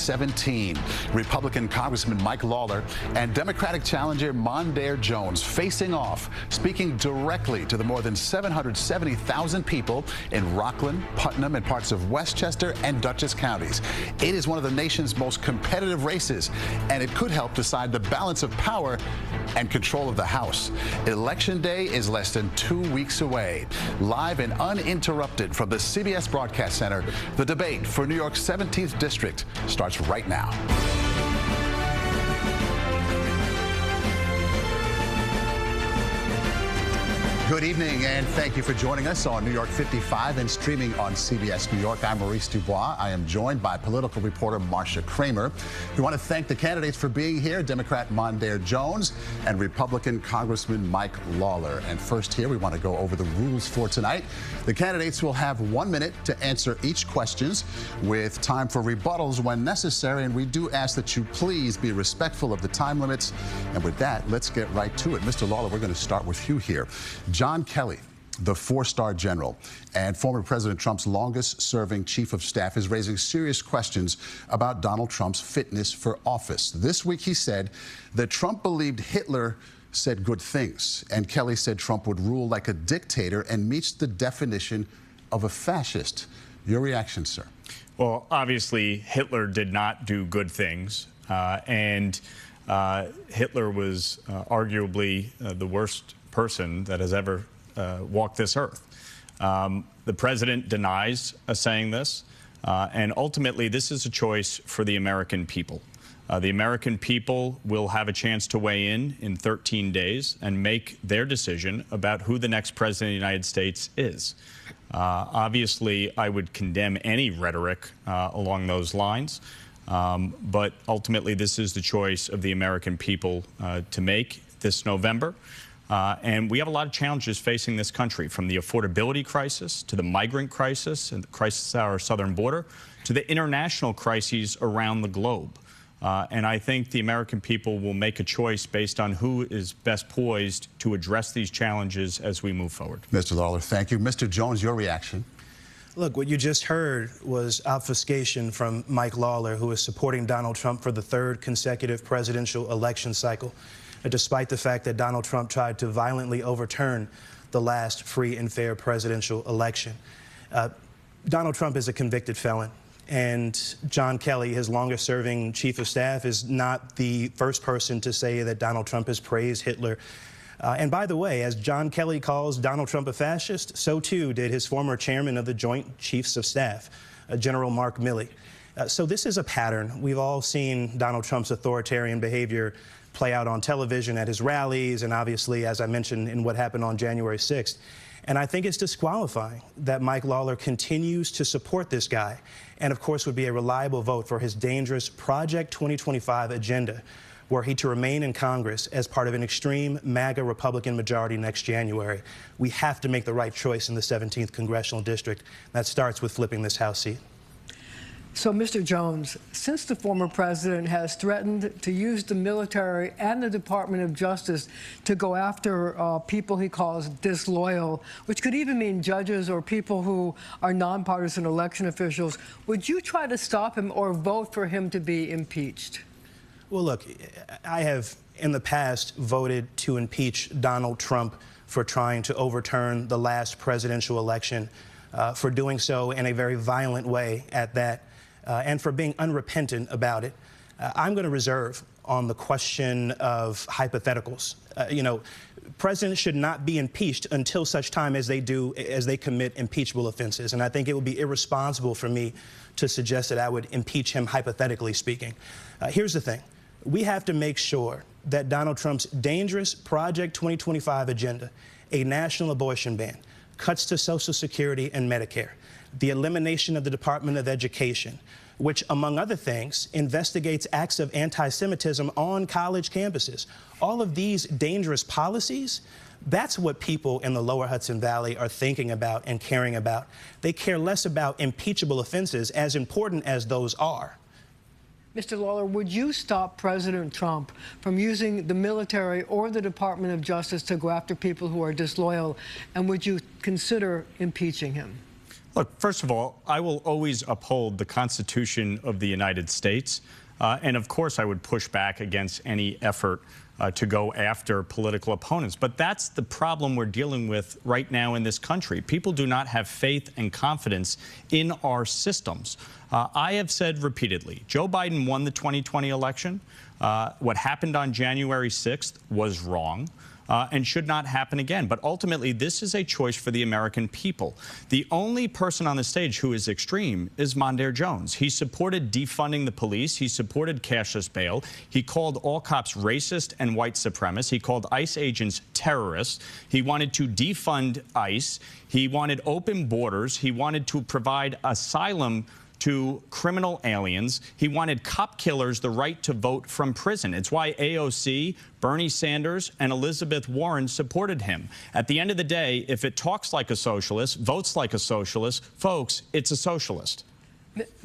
2017. Republican Congressman Mike Lawler and Democratic challenger Mondaire Jones facing off, speaking directly to the more than 770,000 people in Rockland, Putnam, and parts of Westchester and Dutchess counties. It is one of the nation's most competitive races, and it could help decide the balance of power and control of the House. Election Day is less than 2 weeks away. Live and uninterrupted from the CBS Broadcast Center, the debate for New York's 17th District starts right now. Good evening, and thank you for joining us on New York 55 and streaming on CBS New York. I'm Maurice Dubois. I am joined by political reporter Marcia Kramer. We want to thank the candidates for being here, Democrat Mondaire Jones and Republican Congressman Mike Lawler. And first here, we want to go over the rules for tonight. The candidates will have 1 minute to answer each questions with time for rebuttals when necessary. And we do ask that you please be respectful of the time limits. And with that, let's get right to it. Mr. Lawler, we're going to start with you here. John Kelly, the four-star general and former President Trump's longest-serving chief of staff, is raising serious questions about Donald Trump's fitness for office. This week he said that Trump believed Hitler said good things, and Kelly said Trump would rule like a dictator and meets the definition of a fascist. Your reaction, sir? Well, obviously, Hitler did not do good things, and Hitler was arguably the worst person that has ever walked this earth. The president denies saying this, and ultimately this is a choice for the American people. The American people will have a chance to weigh in 13 days and make their decision about who the next president of the United States is. Obviously, I would condemn any rhetoric along those lines, but ultimately this is the choice of the American people to make this November. And we have a lot of challenges facing this country, from the affordability crisis to the migrant crisis and the crisis at our southern border to the international crises around the globe. And I think the American people will make a choice based on who is best poised to address these challenges as we move forward. Mr. Lawler, thank you. Mr. Jones, your reaction? Look, what you just heard was obfuscation from Mike Lawler, who is supporting Donald Trump for the third consecutive presidential election cycle, despite the fact that Donald Trump tried to violently overturn the last free and fair presidential election. Donald Trump is a convicted felon, and John Kelly, his longest-serving chief of staff, is not the first person to say that Donald Trump has praised Hitler. And by the way, as John Kelly calls Donald Trump a fascist, so too did his former chairman of the Joint Chiefs of Staff, General Mark Milley. So this is a pattern. We've all seen Donald Trump's authoritarian behavior play out on television at his rallies, and obviously, as I mentioned, in what happened on January 6th. And I think it's disqualifying that Mike Lawler continues to support this guy, and of course would be a reliable vote for his dangerous Project 2025 agenda, were he to remain in Congress as part of an extreme MAGA Republican majority next January. We have to make the right choice in the 17th Congressional District. That starts with flipping this House seat. So, Mr. Jones, since the former president has threatened to use the military and the Department of Justice to go after people he calls disloyal, which could even mean judges or people who are nonpartisan election officials, would you try to stop him or vote for him to be impeached? Well, look, I have in the past voted to impeach Donald Trump for trying to overturn the last presidential election, for doing so in a very violent way at that. And for being unrepentant about it. I'm going to reserve on the question of hypotheticals. You know, presidents should not be impeached until such time as they commit impeachable offenses. And I think it would be irresponsible for me to suggest that I would impeach him, hypothetically speaking. Here's the thing. We have to make sure that Donald Trump's dangerous Project 2025 agenda, a national abortion ban, cuts to Social Security and Medicare, the elimination of the Department of Education, which, among other things, investigates acts of anti-Semitism on college campuses. All of these dangerous policies, that's what people in the lower Hudson Valley are thinking about and caring about. They care less about impeachable offenses, as important as those are. Mr. Lawler, would you stop President Trump from using the military or the Department of Justice to go after people who are disloyal, and would you consider impeaching him? Look, first of all, I will always uphold the Constitution of the United States. And of course, I would push back against any effort to go after political opponents. But that's the problem we're dealing with right now in this country. People do not have faith and confidence in our systems. I have said repeatedly, Joe Biden won the 2020 election. What happened on January 6th was wrong. And should not happen again. But ultimately, this is a choice for the American people. The only person on the stage who is extreme is Mondaire Jones. He supported defunding the police. He supported cashless bail. He called all cops racist and white supremacists. He called ICE agents terrorists. He wanted to defund ICE. He wanted open borders. He wanted to provide asylum to criminal aliens. He wanted cop killers the right to vote from prison. It's why AOC, Bernie Sanders, and Elizabeth Warren supported him. At the end of the day, if it talks like a socialist, votes like a socialist, folks, it's a socialist.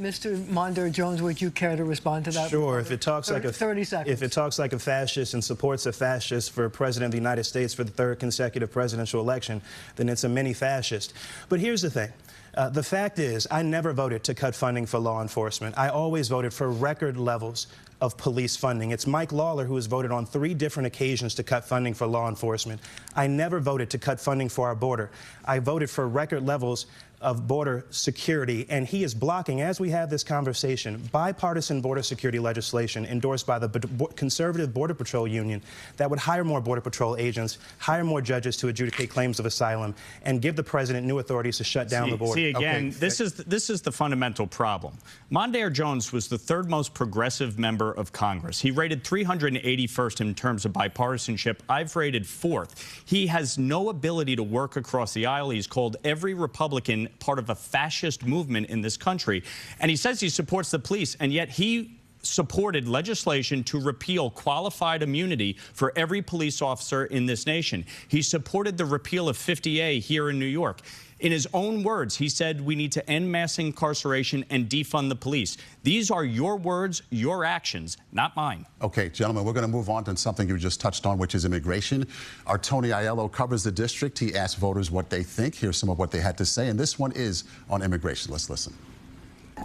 Mr. Mondaire Jones, would you care to respond to that? Sure. If it talks like 30 seconds. If it talks like a fascist and supports a fascist for president of the United States for the third consecutive presidential election, then it's a mini fascist. But here's the thing. The fact is, I never voted to cut funding for law enforcement. I always voted for record levels of police funding. It's Mike Lawler who has voted on 3 different occasions to cut funding for law enforcement. I never voted to cut funding for our border. I voted for record levels of border security, and he is blocking, as we have this conversation, bipartisan border security legislation endorsed by the conservative Border Patrol Union that would hire more Border Patrol agents, hire more judges to adjudicate claims of asylum, and give the president new authorities to shut down the border. See, again, this is the fundamental problem. Mondaire Jones was the 3rd most progressive member of Congress. He rated 381st in terms of bipartisanship. I've rated 4th. He has no ability to work across the aisle. He's called every Republican part of a fascist movement in this country. And he says he supports the police, and yet he supported legislation to repeal qualified immunity for every police officer in this nation. He supported the repeal of 50A here in New York. In his own words, he said we need to end mass incarceration and defund the police. These are your words, your actions, not mine. Okay, gentlemen, we're going to move on to something you just touched on, which is immigration. Our Tony Aiello covers the district. He asked voters what they think. Here's some of what they had to say, and this one is on immigration. Let's listen.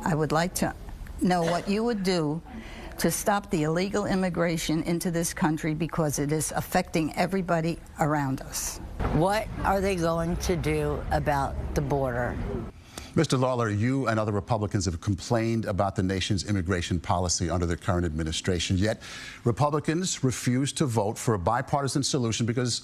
I would like to know what you would do to stop the illegal immigration into this country, because it is affecting everybody around us. What are they going to do about the border? Mr. Lawler, you and other Republicans have complained about the nation's immigration policy under the current administration, yet Republicans refuse to vote for a bipartisan solution because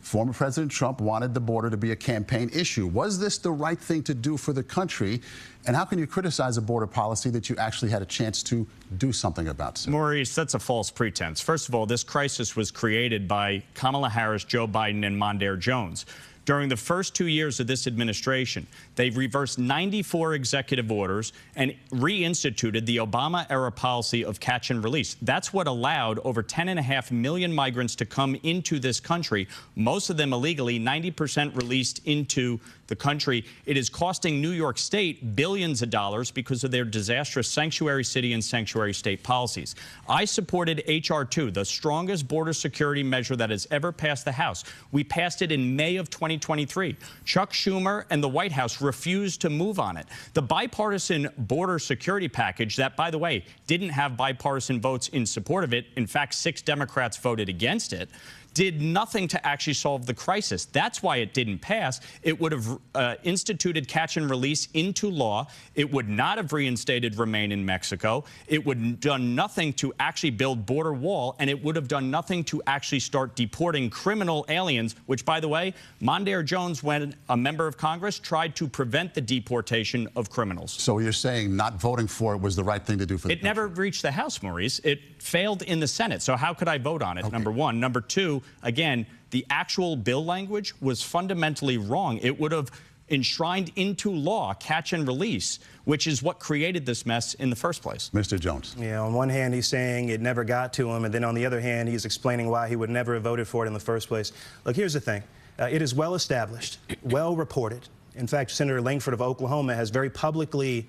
former President Trump wanted the border to be a campaign issue. Was this the right thing to do for the country? And how can you criticize a border policy that you actually had a chance to do something about, sir? Maurice, that's a false pretense. First of all, this crisis was created by Kamala Harris, Joe Biden, and Mondaire Jones. During the first 2 years of this administration, they've reversed 94 executive orders and reinstituted the Obama-era policy of catch and release. That's what allowed over 10.5 million migrants to come into this country, most of them illegally, 90% released into the country. It is costing New York State billions of dollars because of their disastrous sanctuary city and sanctuary state policies. I supported H.R. 2, the strongest border security measure that has ever passed the House. We passed it in May of 2023. Chuck Schumer and the White House refused to move on it. The bipartisan border security package that, by the way, didn't have bipartisan votes in support of it. In fact, 6 Democrats voted against it. Did nothing to actually solve the crisis. That's why it didn't pass. It would have instituted catch and release into law. It would not have reinstated Remain in Mexico. It would have done nothing to actually build border wall, and it would have done nothing to actually start deporting criminal aliens, which, by the way, Mondaire Jones, when a member of Congress, tried to prevent the deportation of criminals. So you're saying not voting for it was the right thing to do for the country? It never reached the House, Maurice. It failed in the Senate. So how could I vote on it, number one? Number two, again, the actual bill language was fundamentally wrong. It would have enshrined into law catch and release, which is what created this mess in the first place. Mr. Jones. Yeah, on one hand, he's saying it never got to him, and then on the other hand, he's explaining why he would never have voted for it in the first place. Look, here's the thing. It is well established, well reported. In fact, Senator Langford of Oklahoma has very publicly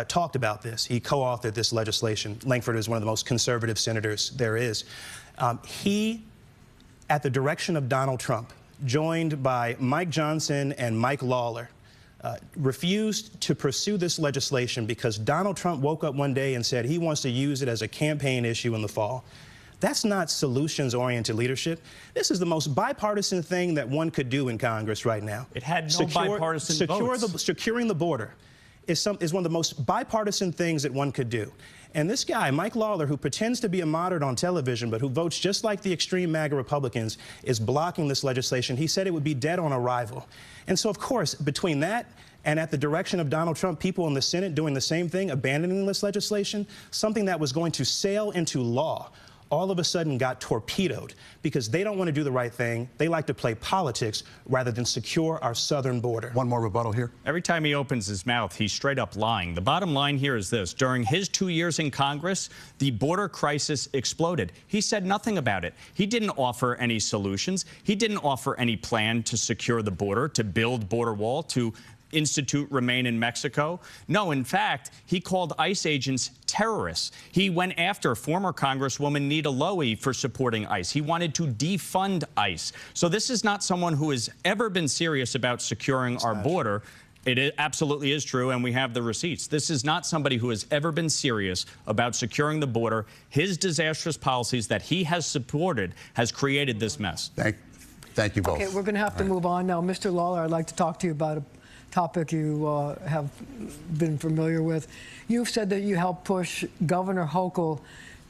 talked about this. He co-authored this legislation. Langford is one of the most conservative senators there is. He, at the direction of Donald Trump, joined by Mike Johnson and Mike Lawler, refused to pursue this legislation because Donald Trump woke up one day and said he wants to use it as a campaign issue in the fall. That's not solutions-oriented leadership. This is the most bipartisan thing that one could do in Congress right now. It had no bipartisan votes. Securing the border is one of the most bipartisan things that one could do. And this guy, Mike Lawler, who pretends to be a moderate on television, but who votes just like the extreme MAGA Republicans, is blocking this legislation. He said it would be dead on arrival. And so, of course, between that and at the direction of Donald Trump, people in the Senate doing the same thing, abandoning this legislation, something that was going to sail into law, all of a sudden got torpedoed because they don't want to do the right thing. They like to play politics rather than secure our southern border. One more rebuttal here. Every time he opens his mouth, he's straight up lying. The bottom line here is this. During his 2 years in Congress, the border crisis exploded. He said nothing about it. He didn't offer any solutions. He didn't offer any plan to secure the border, to build border wall, to institute remain in Mexico. No, in fact, he called ICE agents terrorists. He went after former Congresswoman Nita Lowey for supporting ICE. He wanted to defund ICE. So this is not someone who has ever been serious about securing our border. It absolutely is true, and we have the receipts. This is not somebody who has ever been serious about securing the border. His disastrous policies that he has supported has created this mess. Thank you both. Okay, we're going to have to move on now. Mr. Lawler, I'd like to talk to you about a topic you have been familiar with. You've said that you helped push Governor Hochul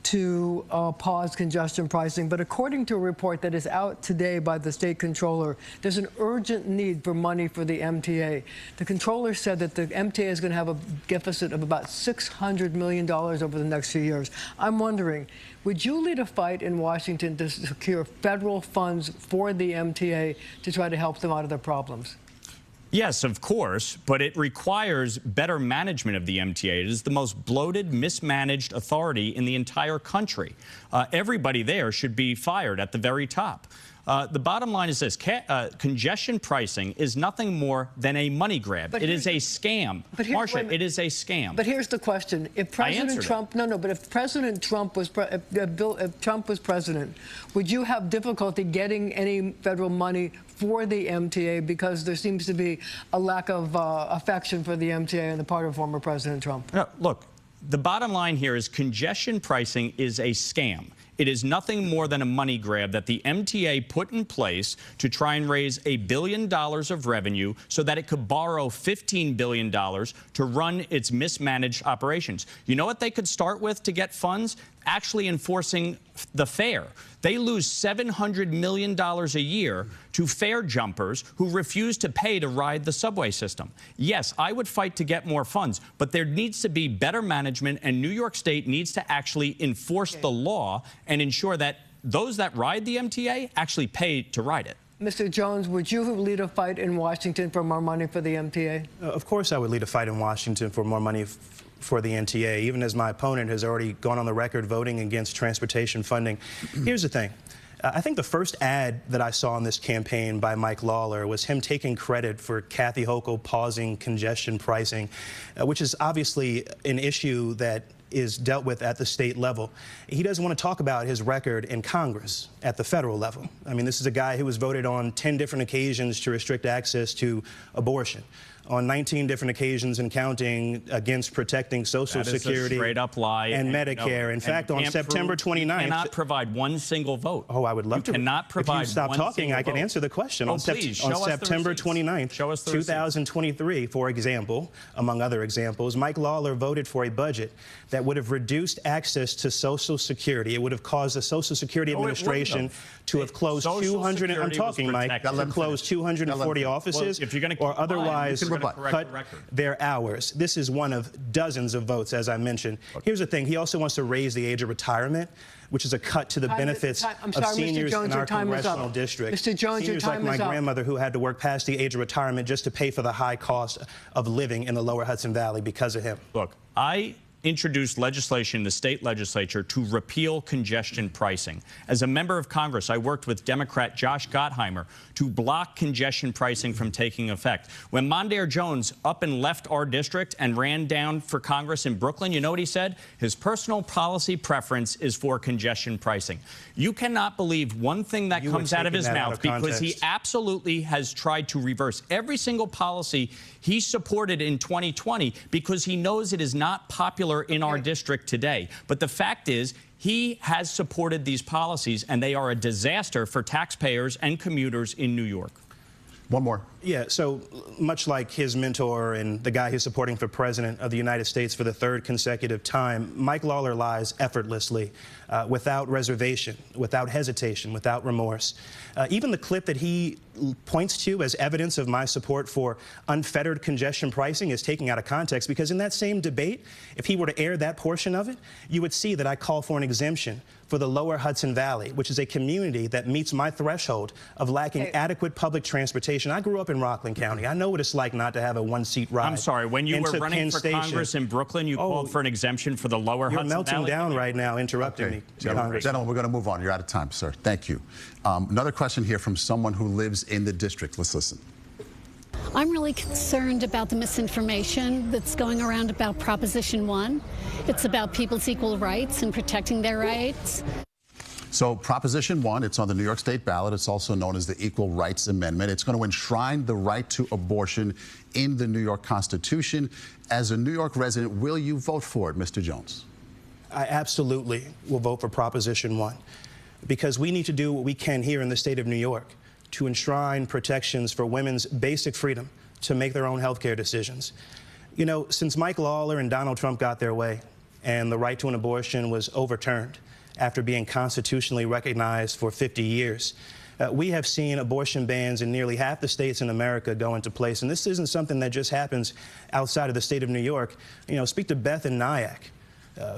to pause congestion pricing, but according to a report that is out today by the state controller, there's an urgent need for money for the MTA. The controller said that the MTA is going to have a deficit of about $600 million over the next few years. I'm wondering, would you lead a fight in Washington to secure federal funds for the MTA to try to help them out of their problems? Yes, of course, but it requires better management of the MTA. It is the most bloated, mismanaged authority in the entire country. Everybody there should be fired at the very top. The bottom line is this. Congestion pricing is nothing more than a money grab. It is a scam. Marcia, it is a scam. But here's the question. If President Trump, but if President Trump was, if Trump was president, would you have difficulty getting any federal money for the MTA because there seems to be a lack of affection for the MTA on the part of former President Trump? No, look, the bottom line here is congestion pricing is a scam. It is nothing more than a money grab that the MTA put in place to try and raise $1 billion of revenue so that it could borrow $15 billion to run its mismanaged operations. You know what they could start with to get funds? Actually enforcing the fare. They lose $700 million a year to fare jumpers who refuse to pay to ride the subway system. Yes, I would fight to get more funds, but there needs to be better management, and New York State needs to actually enforce the law and ensure that those that ride the MTA actually pay to ride it. Mr. Jones, would you lead a fight in Washington for more money for the MTA? Of course I would lead a fight in Washington for more money for the MTA, even as my opponent has already gone on the record voting against transportation funding. Here's the thing. I think the first ad that I saw in this campaign by Mike Lawler was him taking credit for Kathy Hochul pausing congestion pricing, which is obviously an issue that is dealt with at the state level. He doesn't want to talk about his record in Congress at the federal level. I mean, this is a guy who was voted on 10 different occasions to restrict access to abortion, on 19 different occasions and counting against protecting Social Security. That is a straight-up lie. And Medicare. In fact, on September 29th... You cannot provide one single vote. Oh, I would love to. You cannot provide. If you stop talking, I can answer the question. On September 29th, 2023, for example, among other examples, Mike Lawler voted for a budget that would have reduced access to Social Security. It would have caused the Social Security Administration to have closed 200... I'm talking, Mike. To close 240 offices, or otherwise cut their hours. This is one of dozens of votes, as I mentioned. Here's the thing. He also wants to raise the age of retirement, which is a cut to the benefits of seniors in our congressional district. Mr. Jones, seniors like my grandmother who had to work past the age of retirement just to pay for the high cost of living in the lower Hudson Valley because of him. Look, I introduced legislation in the state legislature to repeal congestion pricing. As a member of Congress, I worked with Democrat Josh Gottheimer to block congestion pricing from taking effect. When Mondaire Jones up and left our district and ran down for Congress in Brooklyn, you know what he said? His personal policy preference is for congestion pricing. You cannot believe one thing that comes out of his mouth, because he absolutely has tried to reverse every single policy he supported in 2020 because he knows it is not popular in our district today. But the fact is, he has supported these policies, and they are a disaster for taxpayers and commuters in New York. One more. Yeah, so much like his mentor and the guy he's supporting for president of the United States for the third consecutive time, Mike Lawler lies effortlessly, without reservation, without hesitation, without remorse. Even the clip that he points to as evidence of my support for unfettered congestion pricing is taken out of context, because in that same debate, if he were to air that portion of it, you would see that I call for an exemption for the lower Hudson Valley, which is a community that meets my threshold of lacking adequate public transportation. I grew up in Rockland County. I know what it's like not to have a one-seat ride. I'm sorry, when you were running for Congress in Brooklyn, you called for an exemption for the lower Hudson Valley? You're melting down right now, interrupting me. Gentlemen, we're going to move on. You're out of time, sir. Thank you. Another question here from someone who lives in the district. Let's listen. I'm really concerned about the misinformation that's going around about Proposition 1. It's about people's equal rights and protecting their rights. So Proposition 1, it's on the New York State ballot. It's also known as the Equal Rights Amendment. It's going to enshrine the right to abortion in the New York Constitution. As a New York resident, will you vote for it, Mr. Jones? I absolutely will vote for Proposition 1, because we need to do what we can here in the state of New York to enshrine protections for women's basic freedom to make their own health care decisions. You know, since Mike Lawler and Donald Trump got their way and the right to an abortion was overturned after being constitutionally recognized for 50 years, we have seen abortion bans in nearly half the states in America go into place. And this isn't something that just happens outside of the state of New York. You know, speak to Beth in Nyack,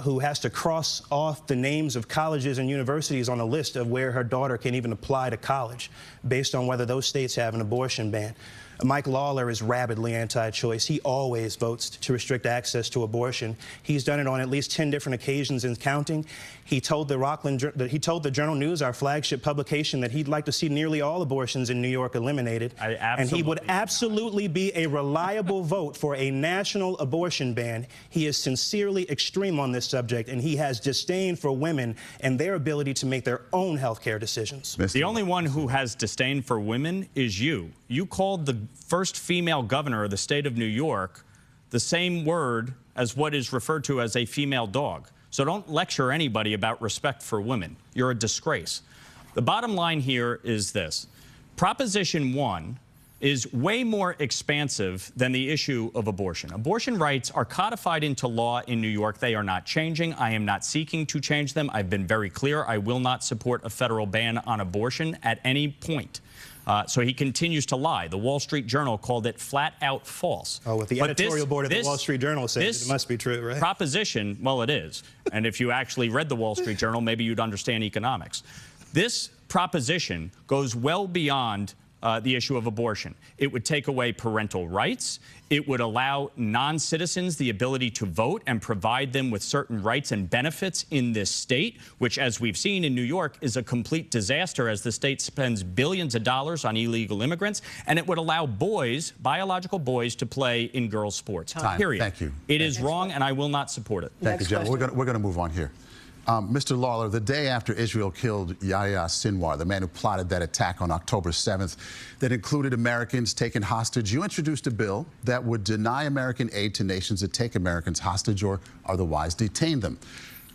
who has to cross off the names of colleges and universities on a list of where her daughter can even apply to college based on whether those states have an abortion ban. Mike Lawler is rabidly anti-choice. He always votes to restrict access to abortion. He's done it on at least 10 different occasions and counting. He told the Journal News, our flagship publication, that he'd like to see nearly all abortions in New York eliminated. And he would absolutely be a reliable vote for a national abortion ban. He is sincerely extreme on this subject, and he has disdain for women and their ability to make their own health care decisions. The only one who has disdain for women is you. You called the first female governor of the state of New York the same word as what is referred to as a female dog. So don't lecture anybody about respect for women. You're a disgrace. The bottom line here is this. Proposition 1 is way more expansive than the issue of abortion. Abortion rights are codified into law in New York. They are not changing. I am not seeking to change them. I've been very clear. I will not support a federal ban on abortion at any point. So he continues to lie. The Wall Street Journal called it flat out false. Oh, with the editorial board of the Wall Street Journal says it must be true, right? Proposition, well, it is. And if you actually read the Wall Street Journal, maybe you'd understand economics. This proposition goes well beyond the issue of abortion. It would take away parental rights. It would allow non-citizens the ability to vote and provide them with certain rights and benefits in this state, which, as we've seen in New York, is a complete disaster as the state spends billions of dollars on illegal immigrants. And it would allow boys, biological boys, to play in girls' sports. Period. Thank you. It is wrong, and I will not support it. Thank you, Jeff. We're going to move on here. Mr. Lawler, the day after Israel killed Yahya Sinwar, the man who plotted that attack on October 7th that included Americans taken hostage, you introduced a bill that would deny American aid to nations that take Americans hostage or otherwise detain them.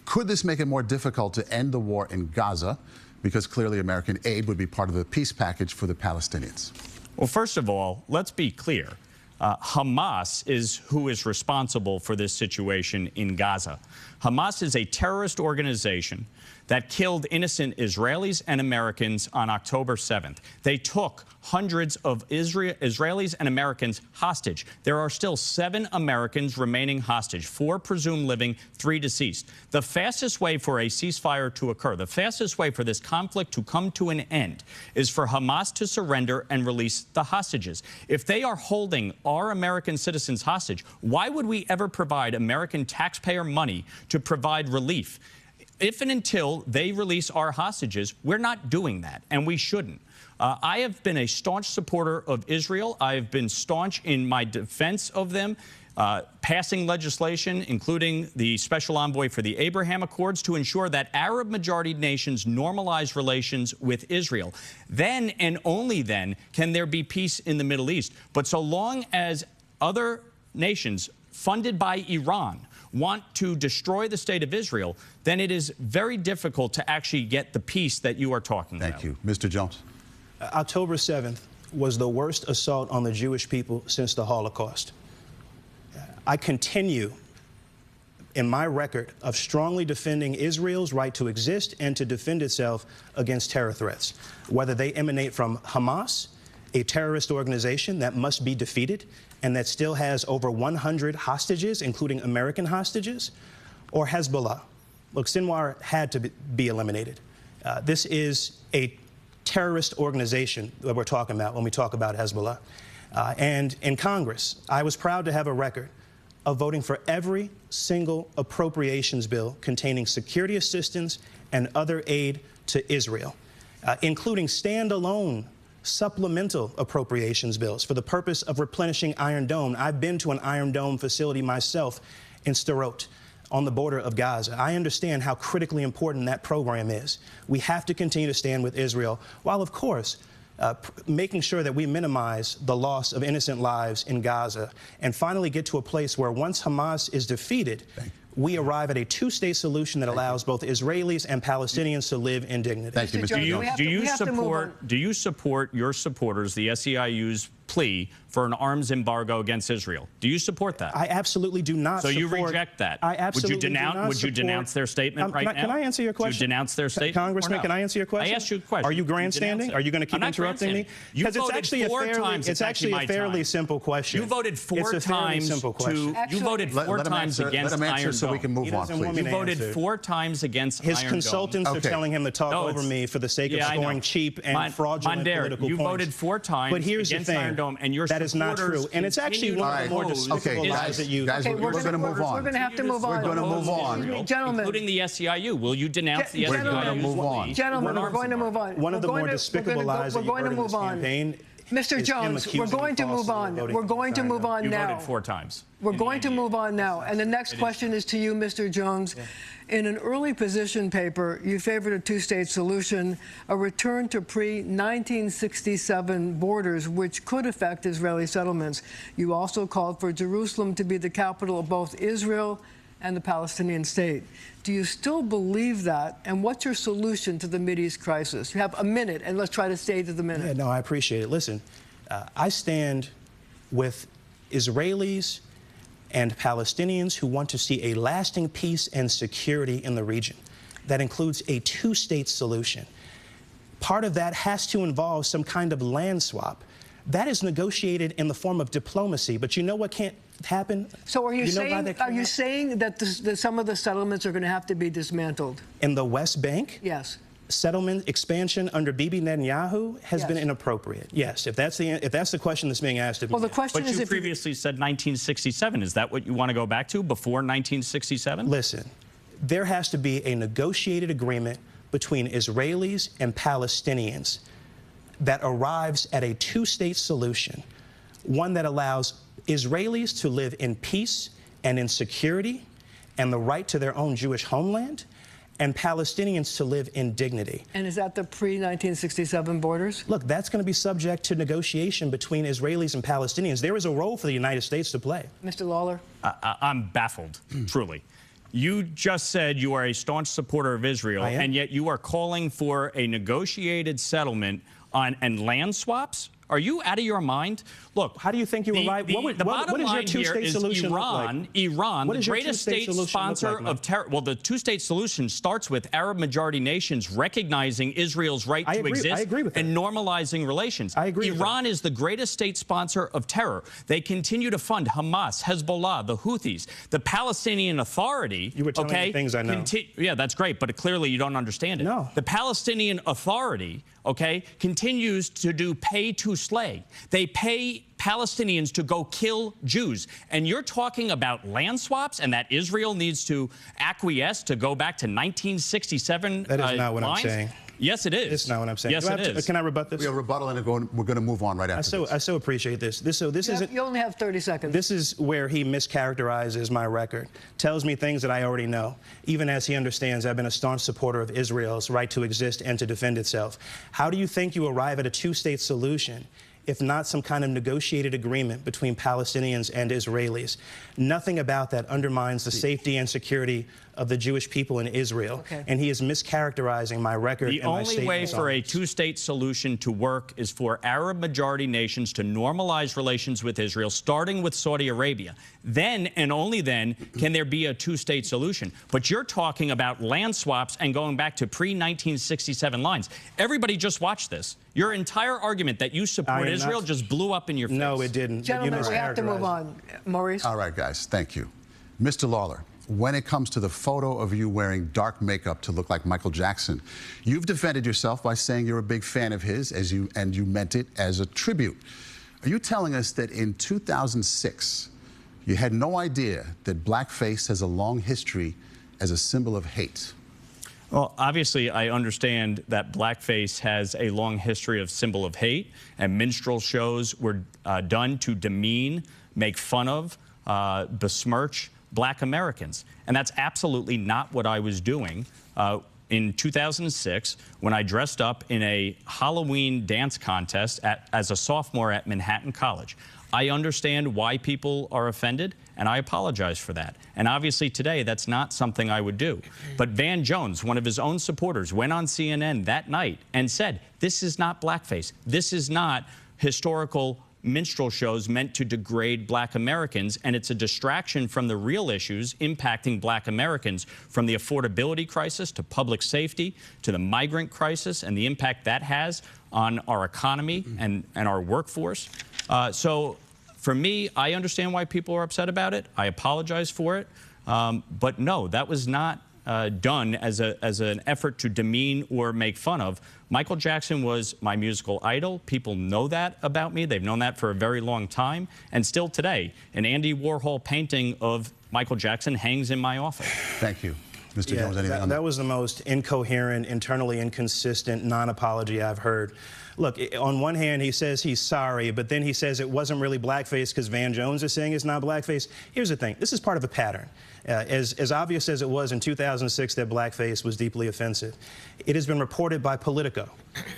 Could this make it more difficult to end the war in Gaza? Because clearly American aid would be part of the peace package for the Palestinians. Well, first of all, let's be clear. Hamas is who is responsible for this situation in Gaza. Hamas is a terrorist organization that killed innocent Israelis and Americans on October 7th. They took hundreds of Israelis and Americans hostage. There are still 7 Americans remaining hostage, 4 presumed living, 3 deceased. The fastest way for a ceasefire to occur, the fastest way for this conflict to come to an end, is for Hamas to surrender and release the hostages. If they are holding our American citizens hostage, why would we ever provide American taxpayer money to provide relief? If and until they release our hostages, we're not doing that, and we shouldn't. I have been a staunch supporter of Israel. I have been staunch in my defense of them, passing legislation, including the Special Envoy for the Abraham Accords, to ensure that Arab-majority nations normalize relations with Israel. Then and only then can there be peace in the Middle East. But so long as other nations funded by Iran want to destroy the state of Israel, then it is very difficult to actually get the peace that you are talking about. Thank you. Mr. Jones. October 7th was the worst assault on the Jewish people since the Holocaust. I continue in my record of strongly defending Israel's right to exist and to defend itself against terror threats, whether they emanate from Hamas, a terrorist organization that must be defeated and that still has over 100 hostages, including American hostages, or Hezbollah. Look, Sinwar had to be eliminated. This is a terrorist organization that we're talking about when we talk about Hezbollah. And in Congress, I was proud to have a record of voting for every single appropriations bill containing security assistance and other aid to Israel, including standalone supplemental appropriations bills for the purpose of replenishing Iron Dome. I've been to an Iron Dome facility myself in Sderot on the border of Gaza. I understand how critically important that program is. We have to continue to stand with Israel, while, of course, making sure that we minimize the loss of innocent lives in Gaza and finally get to a place where once Hamas is defeated, we arrive at a 2-state solution that allows both Israelis and Palestinians to live in dignity. Thank you, Mr. Jones. Do you support your supporters, the SEIU's plea for an arms embargo against Israel? Do you support that? I absolutely do not support. So you support, reject that? I absolutely Would you denounce their statement right now? Can I answer your question? Would you denounce their statement? Congressman, can I answer your question? I asked you a question. Are you grandstanding? Are you going to keep interrupting me? Because it's actually a fairly simple question. You voted 4 times you voted 4 times against Iron Dome. So we can move on, please. You voted 4 times against Iron Dome. His consultants are telling him to talk over me for the sake of scoring cheap and fraudulent political points. You voted 4 times against Iron Dome, and your supporters not true, and it's actually one of the more despicable lies that you. Guys, we're going to move on. We're going to have to move on. We're going to move on. Gentlemen. Including the SEIU. Will you denounce the SEIU? We're going to move on. Gentlemen, we're going to move on. One of the more despicable lies that you've heard in this campaign. Mr. Jones, we're going to move on. We're going to move on now. You voted 4 times. We're going to move on now. And the next question is to you, Mr. Jones. In an early position paper, you favored a 2-state solution, a return to pre-1967 borders, which could affect Israeli settlements. You also called for Jerusalem to be the capital of both Israel and the Palestinian state. Do you still believe that? And what's your solution to the Mideast crisis? You have a minute, and let's try to stay to the minute. Yeah, no, I appreciate it. Listen, I stand with Israelis and Palestinians who want to see a lasting peace and security in the region. That includes a 2-state solution. Part of that has to involve some kind of land swap. That is negotiated in the form of diplomacy, but you know what can't happen? So are you saying that some of the settlements are going to have to be dismantled? In the West Bank? Yes. Settlement expansion under Bibi Netanyahu has been inappropriate. Yes, if that's the question that's being asked of me. Well, the question is, but you previously said 1967. Is that what you want to go back to, before 1967? Listen, there has to be a negotiated agreement between Israelis and Palestinians that arrives at a 2-state solution, one that allows Israelis to live in peace and in security and the right to their own Jewish homeland, and Palestinians to live in dignity. And is that the pre-1967 borders? Look, that's going to be subject to negotiation between Israelis and Palestinians. There is a role for the United States to play. Mr. Lawler? I'm baffled, truly. You just said you are a staunch supporter of Israel, and yet you are calling for a negotiated settlement and land swaps? Are you out of your mind? Look, how do you think you arrive? The bottom line here is Iran, the greatest state sponsor of terror. Well, the two-state solution starts with Arab majority nations recognizing Israel's right to exist and normalizing relations. I agree. Iran is the greatest state sponsor of terror. They continue to fund Hamas, Hezbollah, the Houthis, the Palestinian Authority. You were telling me things I know. Yeah, that's great, but clearly you don't understand it. No. The Palestinian Authority, continues to do pay to slay. They pay Palestinians to go kill Jews. And you're talking about land swaps and that Israel needs to acquiesce to go back to 1967 That is not what lines? I'm saying. Yes, it is. It's not what I'm saying. Yes, it is. Can I rebut this? We have rebuttal, and we're going to move on right after this. I so appreciate this. You only have 30 seconds. This is where he mischaracterizes my record, tells me things that I already know, even as he understands I've been a staunch supporter of Israel's right to exist and to defend itself. How do you think you arrive at a two-state solution if not some kind of negotiated agreement between Palestinians and Israelis? Nothing about that undermines the safety and security of the Jewish people in Israel. And he is mischaracterizing my record and my statements. The only way for a two-state solution to work is for Arab majority nations to normalize relations with Israel, starting with Saudi Arabia. Then and only then can there be a two-state solution. But you're talking about land swaps and going back to pre-1967 lines. Everybody just watched this. Your entire argument that you support Israel just blew up in your face. No, it didn't. Gentlemen, we have to move on. Maurice? All right, guys. Thank you. Mr. Lawler, when it comes to the photo of you wearing dark makeup to look like Michael Jackson, you've defended yourself by saying you're a big fan of his, and you meant it as a tribute. Are you telling us that in 2006, you had no idea that blackface has a long history as a symbol of hate? Well, obviously, I understand that blackface has a long history of symbol of hate, and minstrel shows were done to demean, make fun of, besmirch Black Americans. And that's absolutely not what I was doing in 2006 when I dressed up in a Halloween dance contest as a sophomore at Manhattan College. I understand why people are offended, and I apologize for that. And obviously today, that's not something I would do. But Van Jones, one of his own supporters, went on CNN that night and said, this is not blackface. This is not historical minstrel shows meant to degrade Black Americans, and it's a distraction from the real issues impacting Black Americans, from the affordability crisis to public safety to the migrant crisis and the impact that has on our economy and our workforce. So for me, I understand why people are upset about it. I apologize for it. But no, that was not done as an effort to demean or make fun of. Michael Jackson was my musical idol. People know that about me. They've known that for a very long time. And still today, an Andy Warhol painting of Michael Jackson hangs in my office. Thank you. Mr. Jones, anything on that? That was the most incoherent, internally inconsistent non-apology I've heard. Look, on one hand, he says he's sorry, but then he says it wasn't really blackface because Van Jones is saying it's not blackface. Here's the thing. This is part of a pattern. As obvious as it was in 2006 that blackface was deeply offensive, it has been reported by Politico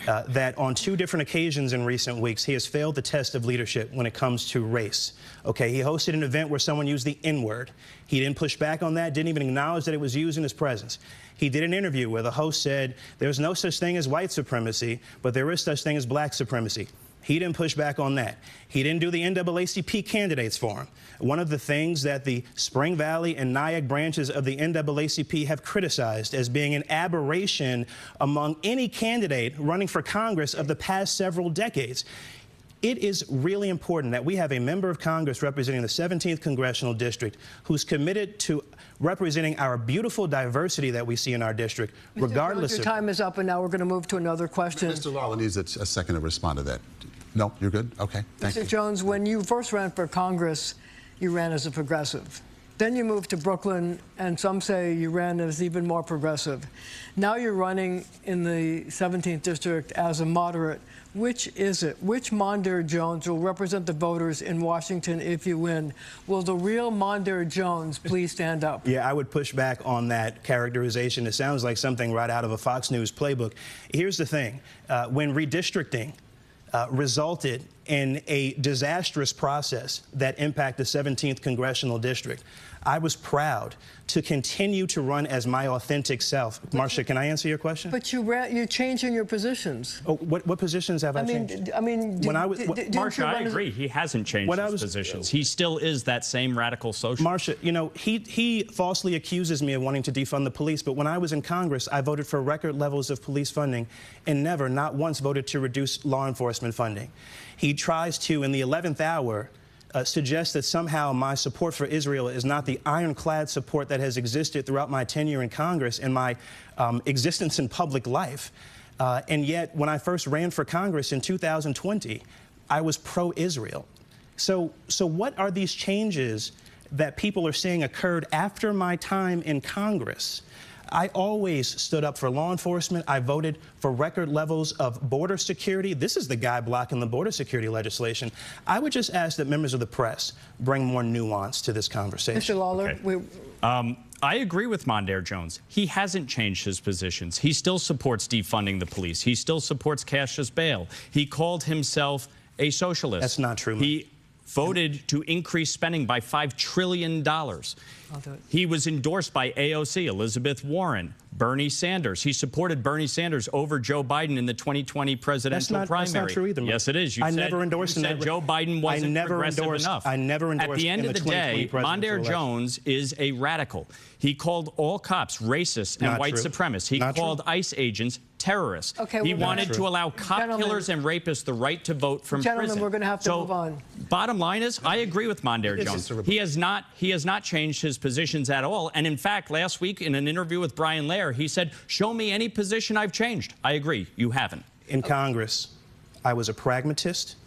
that on 2 different occasions in recent weeks, he has failed the test of leadership when it comes to race. Okay, he hosted an event where someone used the N-word. He didn't push back on that, didn't even acknowledge that it was used in his presence. He did an interview where the host said there's no such thing as white supremacy, but there is such thing as black supremacy. He didn't push back on that. He didn't do the NAACP candidates for him. One of the things that the Spring Valley and Nyack branches of the NAACP have criticized as being an aberration among any candidate running for Congress of the past several decades. It is really important that we have a member of Congress representing the 17th Congressional District who's committed to representing our beautiful diversity that we see in our district, regardless of... Your time is up, and now we're going to move to another question. Mr. Lawler needs a second to respond to that. No, you're good? Okay, thank you. Mr. Jones, when you first ran for Congress, you ran as a progressive. Then you moved to Brooklyn, and some say you ran as even more progressive. Now you're running in the 17th District as a moderate. Which is it? Which Mondaire Jones will represent the voters in Washington if you win? Will the real Mondaire Jones please stand up? Yeah, I would push back on that characterization. It sounds like something right out of a Fox News playbook. Here's the thing. When redistricting resulted in a disastrous process that impacted the 17th Congressional District, I was proud to continue to run as my authentic self. Marcia, can I answer your question? But you're changing your positions. Oh, what positions have I changed? Marcia, I agree. He hasn't changed his positions. He still is that same radical socialist. Marcia, you know, he falsely accuses me of wanting to defund the police, but when I was in Congress, I voted for record levels of police funding and never, not once, voted to reduce law enforcement funding. He tries to, in the 11th hour, suggest that somehow my support for Israel is not the ironclad support that has existed throughout my tenure in Congress and my existence in public life. And yet, when I first ran for Congress in 2020, I was pro-Israel. So what are these changes that people are saying occurred after my time in Congress? I always stood up for law enforcement. I voted for record levels of border security. This is the guy blocking the border security legislation. I would just ask that members of the press bring more nuance to this conversation. Mr. Lawler, okay. I agree with Mondaire Jones. He hasn't changed his positions. He still supports defunding the police. He still supports cashless bail. He called himself a socialist. That's not true. He voted to increase spending by $5 trillion. He was endorsed by AOC, Elizabeth Warren, Bernie Sanders. He supported Bernie Sanders over Joe Biden in the 2020 presidential primary. That's not true either. Yes, it is. I never endorsed that. Joe Biden wasn't progressive enough. I never endorsed. At the end of the day, Mondaire Jones is a radical. He called all cops racist and white supremacists. He called ICE agents terrorists. Okay, he wanted to allow cop killers and rapists the right to vote from prison. Gentlemen, we're going to have to move on. Bottom line is, I agree with Mondaire Jones. He has not changed his positions at all. And in fact, last week in an interview with Brian Lawler, he said, "Show me any position I've changed." I agree. You haven't. In Congress, I was a pragmatist,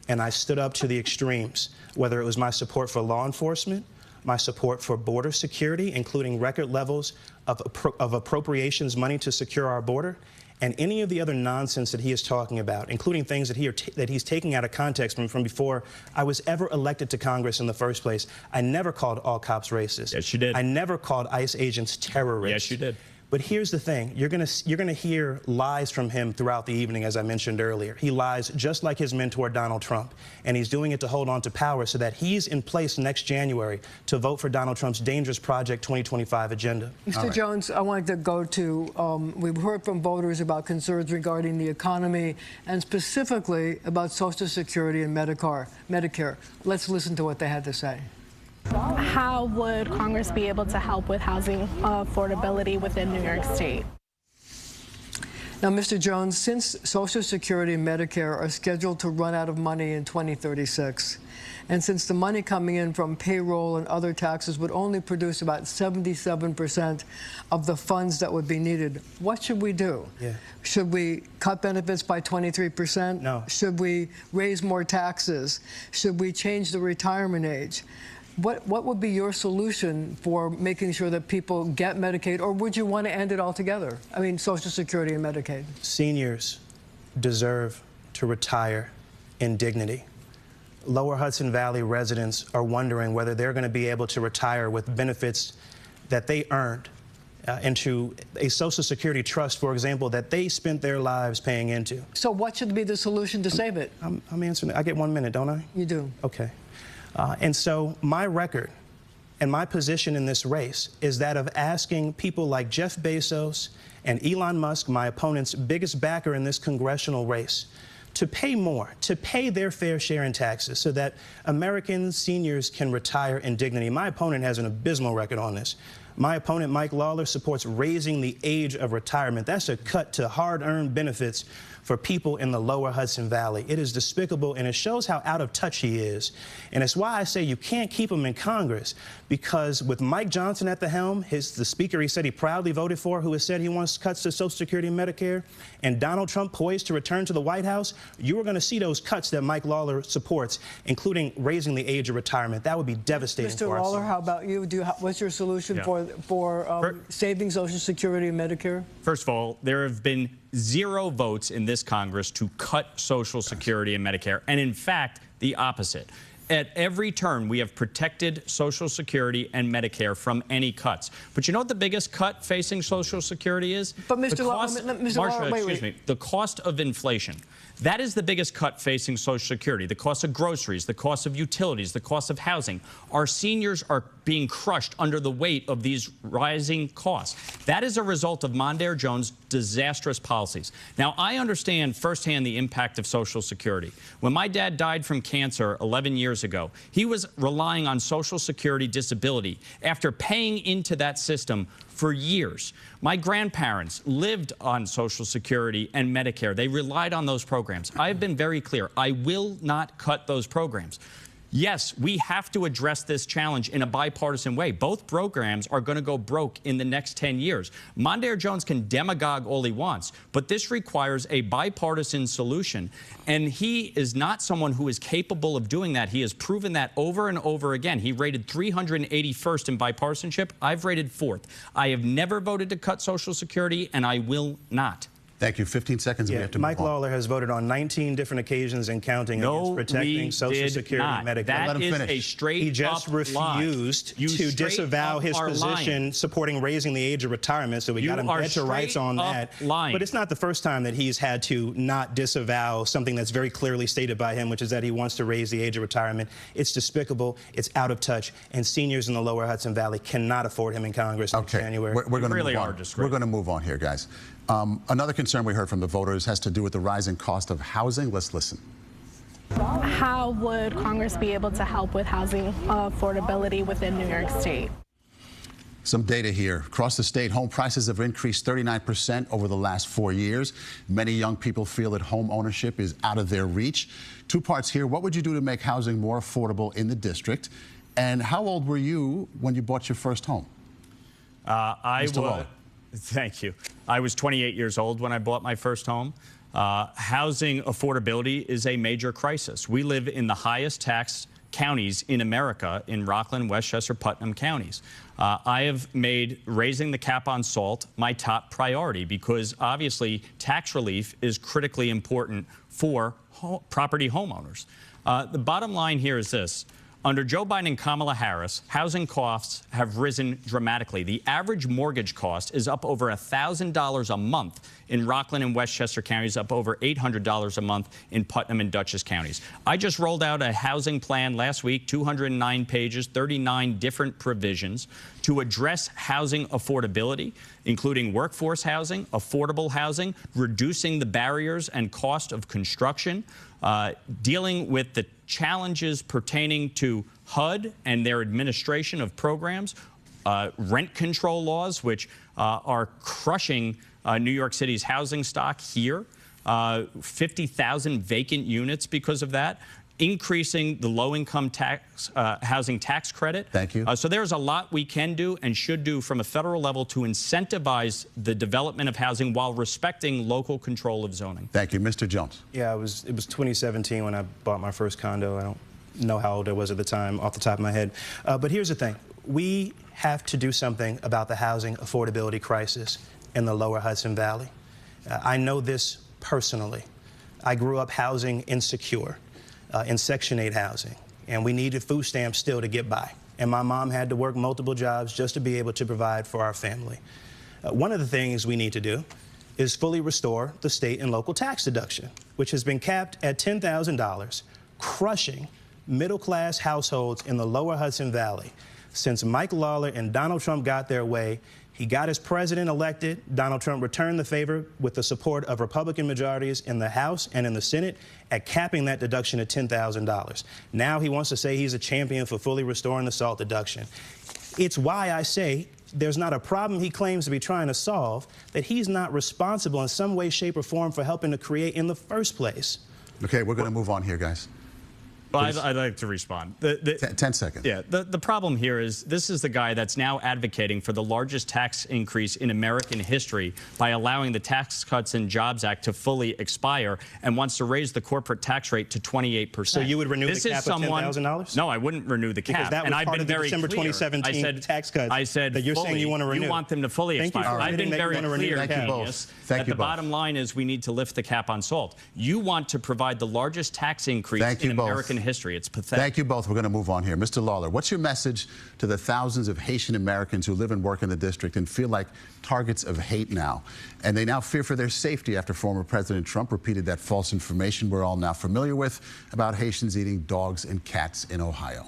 and I stood up to the extremes, whether it was my support for law enforcement, my support for border security, including record levels of appropriations money to secure our border, and any of the other nonsense that he is talking about, including things that he's taking out of context from before I was ever elected to Congress in the first place. I never called all cops racist. Yes, you did. I never called ICE agents terrorists. Yes, you did. But here's the thing. You're gonna hear lies from him throughout the evening, as I mentioned earlier. He lies just like his mentor, Donald Trump. And he's doing it to hold on to power so that he's in place next January to vote for Donald Trump's dangerous Project 2025 agenda. Mr. Jones, I wanted to go to, we've heard from voters about concerns regarding the economy and specifically about Social Security and Medicare. Let's listen to what they had to say. How would Congress be able to help with housing affordability within New York State? Now, Mr. Jones, since Social Security and Medicare are scheduled to run out of money in 2036, and since the money coming in from payroll and other taxes would only produce about 77% of the funds that would be needed, what should we do? Should we cut benefits by 23%? No. Should we raise more taxes? Should we change the retirement age? What would be your solution for making sure that people get Medicaid, or would you want to end it altogether? I mean, Social Security and Medicaid. Seniors deserve to retire in dignity. Lower Hudson Valley residents are wondering whether they're going to be able to retire with benefits that they earned into a Social Security trust, for example, that they spent their lives paying into. So what should be the solution to save it? I'm answering. I get 1 minute, don't I? You do. Okay. And so my record and my position in this race is that of asking people like Jeff Bezos and Elon Musk, my opponent's biggest backer in this congressional race, to pay more, to pay their fair share in taxes so that American seniors can retire in dignity. My opponent has an abysmal record on this. My opponent, Mike Lawler, supports raising the age of retirement. That's a cut to hard-earned benefits for people in the lower Hudson Valley. It is despicable, and it shows how out of touch he is. And it's why I say you can't keep him in Congress, because with Mike Johnson at the helm, the speaker he said he proudly voted for, who has said he wants cuts to Social Security and Medicare, and Donald Trump poised to return to the White House, you are going to see those cuts that Mike Lawler supports, including raising the age of retirement. That would be devastating for us. Mr. Lawler, how about you? What's your solution for saving Social Security and Medicare? First of all, there have been 0 votes in this Congress to cut Social Security and Medicare, and in fact, the opposite. At every turn, we have protected Social Security and Medicare from any cuts. But you know what the biggest cut facing Social Security is? But Mr. Lawler, excuse me, the cost of inflation. That is the biggest cut facing Social Security. The cost of groceries, the cost of utilities, the cost of housing. Our seniors are being crushed under the weight of these rising costs. That is a result of Mondaire Jones' disastrous policies. Now, I understand firsthand the impact of Social Security. When my dad died from cancer 11 years ago, he was relying on Social Security disability after paying into that system for years. My grandparents lived on Social Security and Medicare. They relied on those programs. I have been very clear. I will not cut those programs. Yes, we have to address this challenge in a bipartisan way. Both programs are going to go broke in the next 10 years. Mondaire Jones can demagogue all he wants, but this requires a bipartisan solution. And he is not someone who is capable of doing that. He has proven that over and over again. He rated 381st in bipartisanship. I've rated 4th. I have never voted to cut Social Security, and I will not. Thank you. 15 seconds. We have to Mike move on. Lawler has voted on 19 different occasions and counting against protecting Social Security and Medicare. That is a straight He just refused to disavow his position supporting raising the age of retirement, so we got him dead to rights on that. But it's not the first time that he's had to not disavow something that's very clearly stated by him, which is that he wants to raise the age of retirement. It's despicable. It's out of touch. And seniors in the lower Hudson Valley cannot afford him in Congress in January. We're going to move on. We're going to move on here, guys. Another concern we heard from the voters has to do with the rising cost of housing. Let's listen. How would Congress be able to help with housing affordability within New York State? Some data here. Across the state, home prices have increased 39% over the last 4 years. Many young people feel that home ownership is out of their reach. Two parts here. What would you do to make housing more affordable in the district? And how old were you when you bought your first home? Thank you. I was 28 years old when I bought my first home. Housing affordability is a major crisis. We live in the highest tax counties in America, in Rockland, Westchester, Putnam counties. I have made raising the cap on SALT my top priority because obviously tax relief is critically important for property homeowners. The bottom line here is this. Under Joe Biden and Kamala Harris, housing costs have risen dramatically. The average mortgage cost is up over $1,000 a month in Rockland and Westchester counties, up over $800 a month in Putnam and Dutchess counties. I just rolled out a housing plan last week, 209 pages, 39 different provisions to address housing affordability, including workforce housing, affordable housing, reducing the barriers and cost of construction, dealing with the challenges pertaining to HUD and their administration of programs, rent control laws, which are crushing New York City's housing stock here, 50,000 vacant units because of that, increasing the low-income tax housing tax credit. Thank you. So there's a lot we can do and should do from a federal level to incentivize the development of housing while respecting local control of zoning. Thank you. Mr. Jones. Yeah, it was 2017 when I bought my first condo. I don't know how old I was at the time off the top of my head. But here's the thing. We have to do something about the housing affordability crisis in the lower Hudson Valley. I know this personally. I grew up housing insecure. In Section 8 housing, and we needed food stamps still to get by. And my mom had to work multiple jobs just to be able to provide for our family. One of the things we need to do is fully restore the state and local tax deduction, which has been capped at $10,000, crushing middle-class households in the lower Hudson Valley. Since Mike Lawler and Donald Trump got their way, he got his president elected. Donald Trump returned the favor with the support of Republican majorities in the House and in the Senate at capping that deduction at $10,000. Now he wants to say he's a champion for fully restoring the SALT deduction. It's why I say there's not a problem he claims to be trying to solve that he's not responsible in some way, shape, or form for helping to create in the first place. Okay, we're going to move on here, guys. Well, I'd like to respond. 10 seconds. Yeah, the problem here is this is the guy that's now advocating for the largest tax increase in American history by allowing the Tax Cuts and Jobs Act to fully expire and wants to raise the corporate tax rate to 28%. So you would renew the cap of $10,000? No, I wouldn't renew the cap. Because that was part of the December 2017 tax cuts. I said that you're fully, saying you want to renew. You want them to fully expire. I've been very clear, that the bottom line is we need to lift the cap on SALT. You want to provide the largest tax increase in American history. It's pathetic. Thank you both. We're going to move on here. Mr. Lawler, what's your message to the thousands of Haitian Americans who live and work in the district and feel like targets of hate now? And they now fear for their safety after former President Trump repeated that false information we're all now familiar with about Haitians eating dogs and cats in Ohio.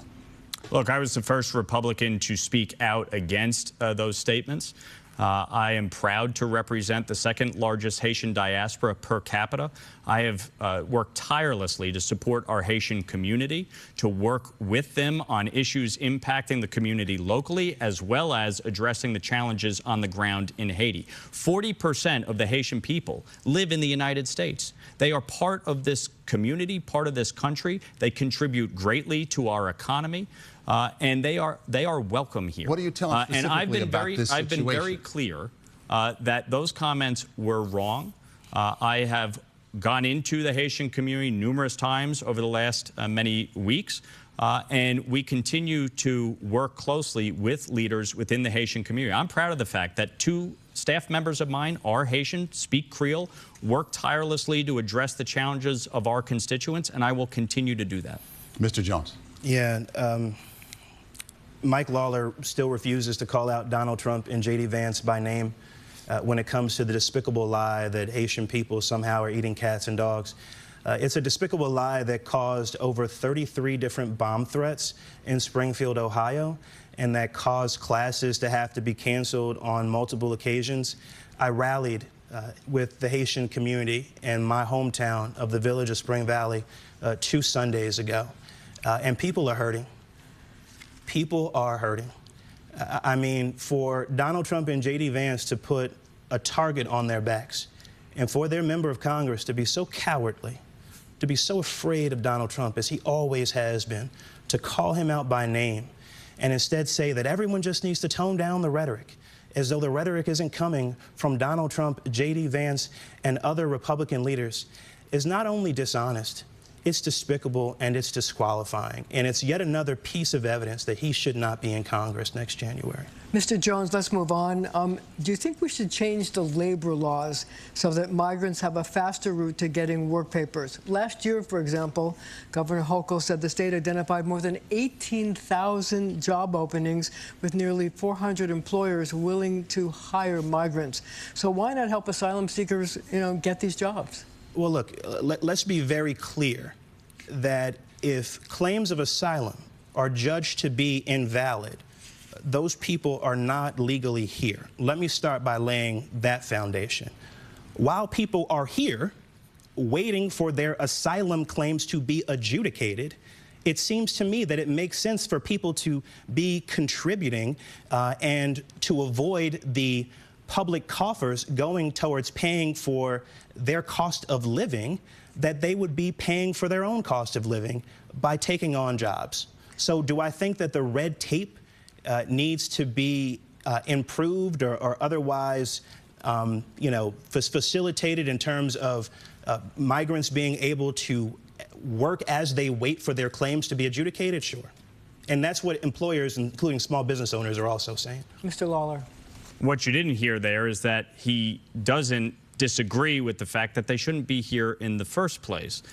Look, I was the first Republican to speak out against those statements. I am proud to represent the second largest Haitian diaspora per capita. I have worked tirelessly to support our Haitian community, to work with them on issues impacting the community locally, as well as addressing the challenges on the ground in Haiti. 40% of the Haitian people live in the United States. They are part of this community, part of this country. They contribute greatly to our economy. And they are welcome here. What are you telling specifically about this situation? I've been very clear that those comments were wrong. I have gone into the Haitian community numerous times over the last many weeks, and we continue to work closely with leaders within the Haitian community. I'm proud of the fact that 2 staff members of mine are Haitian, speak Creole, work tirelessly to address the challenges of our constituents, and I will continue to do that. Mr. Jones. Yeah. Mike Lawler still refuses to call out Donald Trump and J.D. Vance by name when it comes to the despicable lie that Haitian people somehow are eating cats and dogs. It's a despicable lie that caused over 33 different bomb threats in Springfield, Ohio, and that caused classes to have to be canceled on multiple occasions. I rallied with the Haitian community in my hometown of the village of Spring Valley 2 Sundays ago, and people are hurting. People are hurting. I mean, for Donald Trump and J.D. Vance to put a target on their backs, and for their member of Congress to be so cowardly, to be so afraid of Donald Trump, as he always has been, to call him out by name, and instead say that everyone just needs to tone down the rhetoric, as though the rhetoric isn't coming from Donald Trump, J.D. Vance, and other Republican leaders, is not only dishonest, it's despicable and it's disqualifying. And it's yet another piece of evidence that he should not be in Congress next January. Mr. Jones, let's move on. Do you think we should change the labor laws so that migrants have a faster route to getting work papers? Last year, for example, Governor Hochul said the state identified more than 18,000 job openings with nearly 400 employers willing to hire migrants. So why not help asylum seekers, get these jobs? Well, look, let's be very clear that if claims of asylum are judged to be invalid, those people are not legally here. Let me start by laying that foundation. While people are here waiting for their asylum claims to be adjudicated, it seems to me that it makes sense for people to be contributing and to avoid the public coffers going towards paying for their cost of living, that they would be paying for their own cost of living by taking on jobs. So do I think that the red tape needs to be improved or otherwise, facilitated in terms of migrants being able to work as they wait for their claims to be adjudicated? Sure. And that's what employers, including small business owners, are also saying. Mr. Lawler. What you didn't hear there is that he doesn't disagree with the fact that they shouldn't be here in the first place.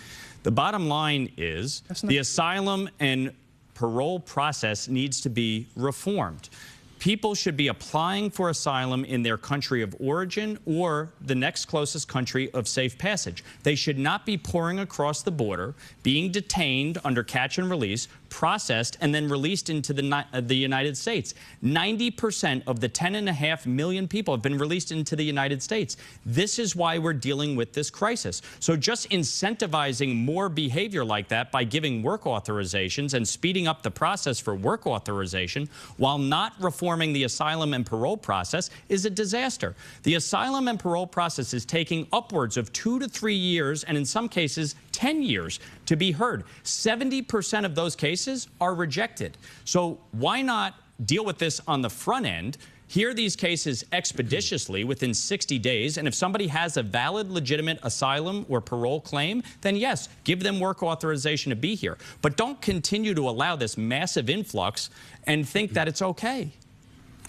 The bottom line is the asylum and parole process needs to be reformed. People should be applying for asylum in their country of origin or the next closest country of safe passage. They should not be pouring across the border, being detained under catch and release, processed, and then released into the United States. 90% of the 10.5 million people have been released into the United States. This is why we're dealing with this crisis. So just incentivizing more behavior like that by giving work authorizations and speeding up the process for work authorization while not reforming the asylum and parole process is a disaster. The asylum and parole process is taking upwards of 2 to 3 years, and in some cases 10 years to be heard. 70% of those cases are rejected. So why not deal with this on the front end, hear these cases expeditiously within 60 days, and if somebody has a valid, legitimate asylum or parole claim, then yes, give them work authorization to be here. But don't continue to allow this massive influx and think that it's okay.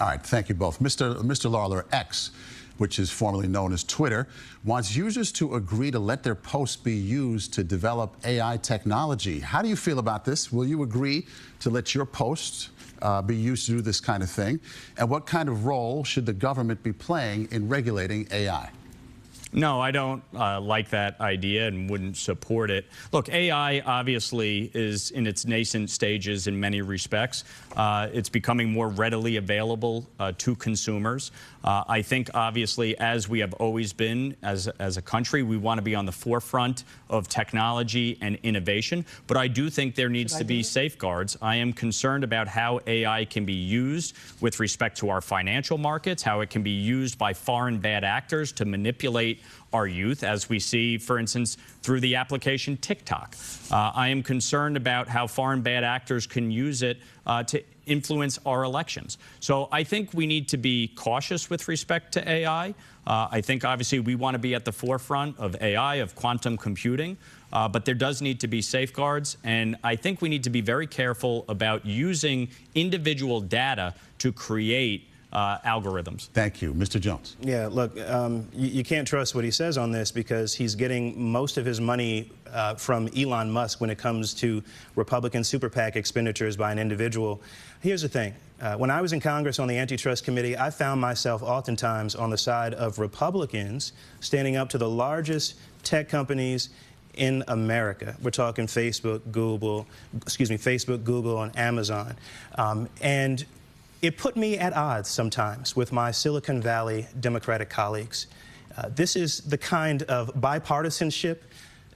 All right, thank you both. Mr. Lawler, X, which is formerly known as Twitter, wants users to agree to let their posts be used to develop AI technology. How do you feel about this? Will you agree to let your posts be used to do this kind of thing? And what kind of role should the government be playing in regulating AI? No, I don't like that idea and wouldn't support it. Look, AI obviously is in its nascent stages in many respects. It's becoming more readily available to consumers. I think, obviously, as we have always been as a country, we want to be on the forefront of technology and innovation. But I do think there needs to be safeguards. I am concerned about how AI can be used with respect to our financial markets, how it can be used by foreign bad actors to manipulate our youth, as we see, for instance, through the application TikTok. I am concerned about how foreign bad actors can use it to influence our elections. So I think we need to be cautious with respect to AI. I think, obviously, we want to be at the forefront of AI, of quantum computing, but there does need to be safeguards, and I think we need to be very careful about using individual data to create algorithms. Thank you. Mr. Jones. Yeah, look, you can't trust what he says on this because he's getting most of his money from Elon Musk when it comes to Republican super PAC expenditures by an individual. Here's the thing. When I was in Congress on the Antitrust Committee, I found myself oftentimes on the side of Republicans standing up to the largest tech companies in America. We're talking Facebook, Google, and Amazon. And it put me at odds sometimes with my Silicon Valley Democratic colleagues. This is the kind of bipartisanship